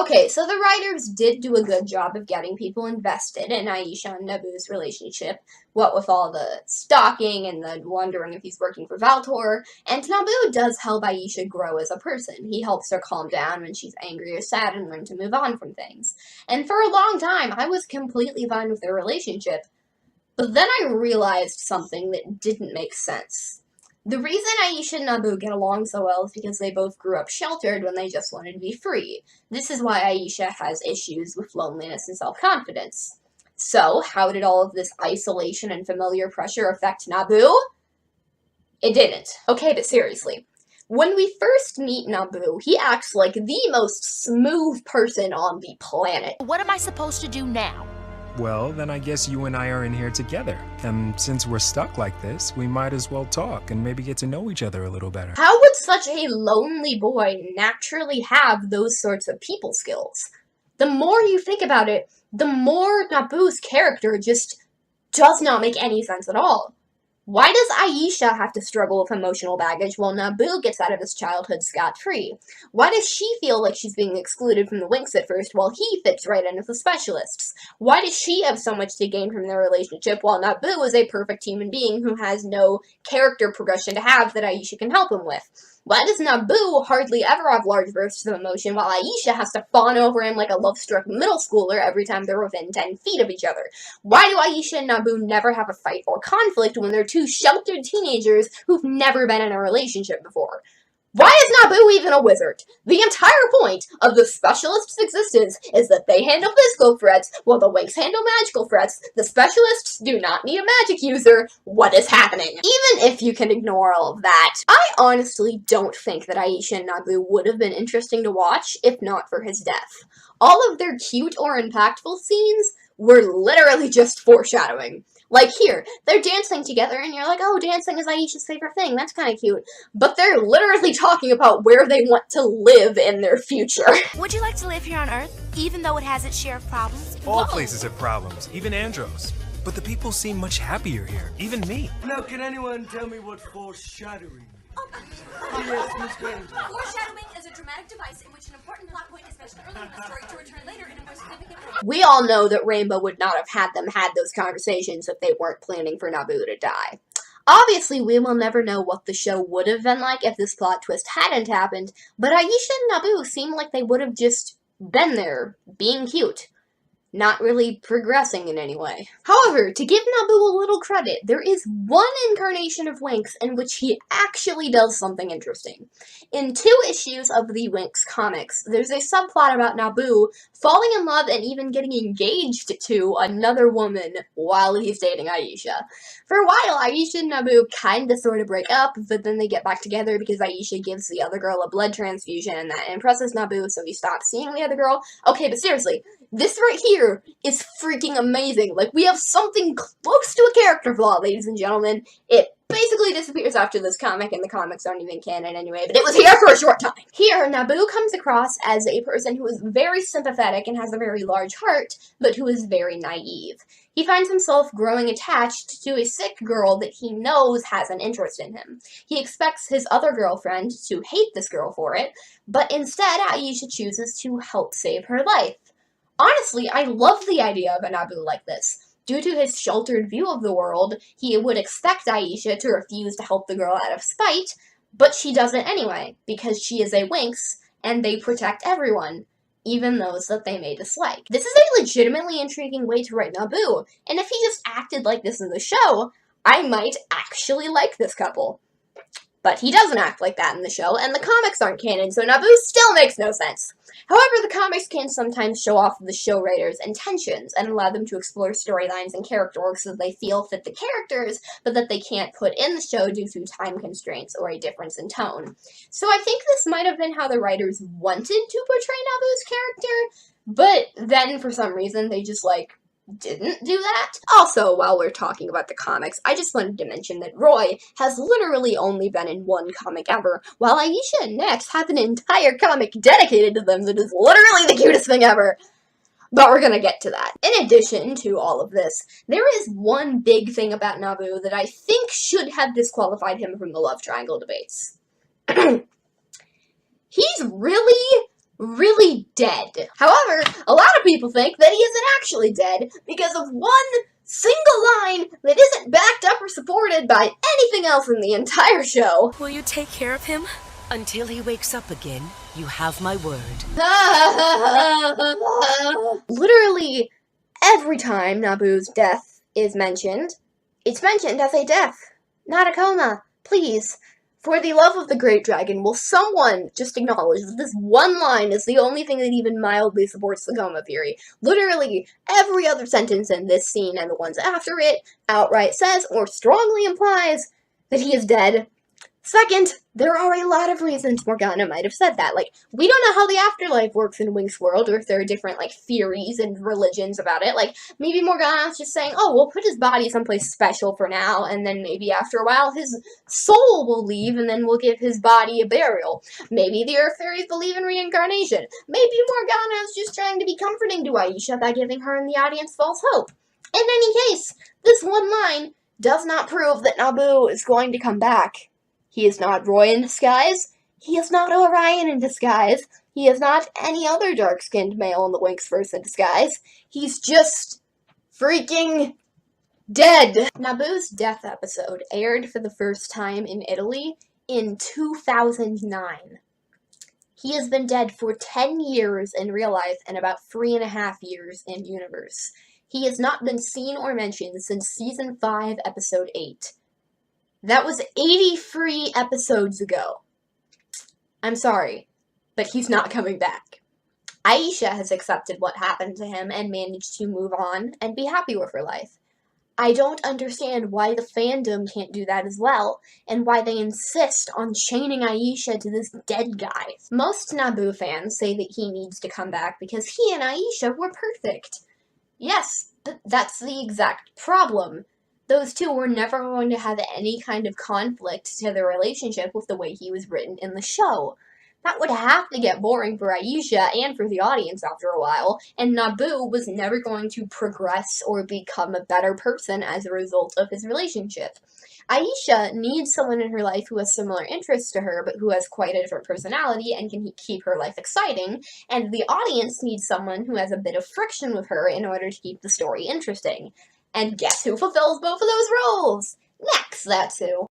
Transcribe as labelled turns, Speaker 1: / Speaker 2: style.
Speaker 1: Okay, so the writers did do a good job of getting people invested in Aisha and Nabu's relationship, what with all the stalking and the wondering if he's working for Valtor, and Nabu does help Aisha grow as a person. He helps her calm down when she's angry or sad and learn to move on from things. And for a long time, I was completely fine with their relationship, but then I realized something that didn't make sense. The reason Aisha and Nabu get along so well is because they both grew up sheltered when they just wanted to be free. This is why Aisha has issues with loneliness and self-confidence. So, how did all of this isolation and familiar pressure affect Nabu? It didn't. Okay, but seriously. When we first meet Nabu, he acts like the most smooth person on the planet.
Speaker 2: What am I supposed to do now?
Speaker 3: Well, then I guess you and I are in here together. And since we're stuck like this, we might as well talk and maybe get to know each other a little better.
Speaker 1: How would such a lonely boy naturally have those sorts of people skills? The more you think about it, the more Nabu's character just does not make any sense at all. Why does Aisha have to struggle with emotional baggage while Nabu gets out of his childhood scot-free? Why does she feel like she's being excluded from the Winx at first while he fits right in with the specialists? Why does she have so much to gain from their relationship while Nabu is a perfect human being who has no character progression to have that Aisha can help him with? Why does Nabu hardly ever have large bursts of emotion while Aisha has to fawn over him like a love-struck middle schooler every time they're within 10 feet of each other? Why do Aisha and Nabu never have a fight or conflict when they're two sheltered teenagers who've never been in a relationship before? Why is Nabu even a wizard? The entire point of the specialist's existence is that they handle physical threats while the Winx handle magical threats. The specialists do not need a magic user. What is happening? Even if you can ignore all of that, I honestly don't think that Aisha and Nabu would have been interesting to watch if not for his death. All of their cute or impactful scenes were literally just foreshadowing. Like here, they're dancing together and you're like, oh, dancing is Aisha's favorite thing, that's kind of cute. But they're literally talking about where they want to live in their future.
Speaker 2: Would you like to live here on Earth, even though it has its share of problems?
Speaker 3: All places have problems, even Andros. But the people seem much happier here, even me.
Speaker 4: Now, can anyone tell me what foreshadowing? Yes, Miss Granger.
Speaker 5: Foreshadowing is a dramatic device in which an important plot point is mentioned early in the story to return later in a more significant way.
Speaker 1: We all know that Rainbow would not have had those conversations if they weren't planning for Nabu to die. Obviously, we will never know what the show would have been like if this plot twist hadn't happened, but Aisha and Nabu seem like they would have just been there, being cute. Not really progressing in any way. However, to give Nabu a little credit, there is one incarnation of Winx in which he actually does something interesting. In 2 issues of the Winx comics, there's a subplot about Nabu falling in love and even getting engaged to another woman while he's dating Aisha. For a while, Aisha and Nabu kinda sorta break up, but then they get back together because Aisha gives the other girl a blood transfusion and that impresses Nabu, so he stops seeing the other girl. Okay, but seriously, this right here is freaking amazing. Like, we have something close to a character flaw, ladies and gentlemen. It basically disappears after this comic, and the comics aren't even canon anyway, but it was here for a short time. Here, Nabu comes across as a person who is very sympathetic and has a very large heart, but who is very naive. He finds himself growing attached to a sick girl that he knows has an interest in him. He expects his other girlfriend to hate this girl for it, but instead, Aisha chooses to help save her life. Honestly, I love the idea of a Nabu like this. Due to his sheltered view of the world, he would expect Aisha to refuse to help the girl out of spite, but she does it anyway, because she is a Winx, and they protect everyone, even those that they may dislike. This is a legitimately intriguing way to write Nabu, and if he just acted like this in the show, I might actually like this couple. But he doesn't act like that in the show, and the comics aren't canon, so Nabu still makes no sense. However, the comics can sometimes show off the show writers' intentions and allow them to explore storylines and character arcs that they feel fit the characters, but that they can't put in the show due to time constraints or a difference in tone. So I think this might have been how the writers wanted to portray Nabu's character, but then for some reason they just, didn't do that. Also, while we're talking about the comics, I just wanted to mention that Roy has literally only been in 1 comic ever, while Aisha and Nex have an entire comic dedicated to them that is literally the cutest thing ever. But we're gonna get to that. In addition to all of this, there is one big thing about Nabu that I think should have disqualified him from the love triangle debates. He's really really dead. However, a lot of people think that he isn't actually dead because of one single line that isn't backed up or supported by anything else in the entire show.
Speaker 6: Will you take care of him? Until he wakes up again, you have my word.
Speaker 1: Literally every time Nabu's death is mentioned, it's mentioned as a death, not a coma. Please, for the love of the great dragon, will someone just acknowledge that this one line is the only thing that even mildly supports the coma theory? Literally every other sentence in this scene and the ones after it outright says or strongly implies that he is dead. Second, there are a lot of reasons Morgana might have said that. Like, we don't know how the afterlife works in Wink's world, or if there are different, like, theories and religions about it. Like, maybe Morgana's just saying, oh, we'll put his body someplace special for now, and then maybe after a while his soul will leave, and then we'll give his body a burial. Maybe the Earth Fairies believe in reincarnation. Maybe Morgana's just trying to be comforting to Aisha by giving her and the audience false hope. In any case, this one line does not prove that Nabu is going to come back. He is not Roy in disguise. He is not Orion in disguise. He is not any other dark-skinned male in the Winxverse in disguise. He's just freaking dead. Nabu's death episode aired for the first time in Italy in 2009. He has been dead for 10 years in real life and about 3.5 years in universe. He has not been seen or mentioned since Season 5, Episode 8. That was 83 episodes ago. I'm sorry, but he's not coming back. Aisha has accepted what happened to him and managed to move on and be happy with her life. I don't understand why the fandom can't do that as well, and why they insist on chaining Aisha to this dead guy. Most Nabu fans say that he needs to come back because he and Aisha were perfect. Yes, but that's the exact problem. Those two were never going to have any kind of conflict to their relationship with the way he was written in the show. That would have to get boring for Aisha and for the audience after a while, and Nabu was never going to progress or become a better person as a result of his relationship. Aisha needs someone in her life who has similar interests to her, but who has quite a different personality and can keep her life exciting, and the audience needs someone who has a bit of friction with her in order to keep the story interesting. And guess who fulfills both of those roles? Nex, that's who.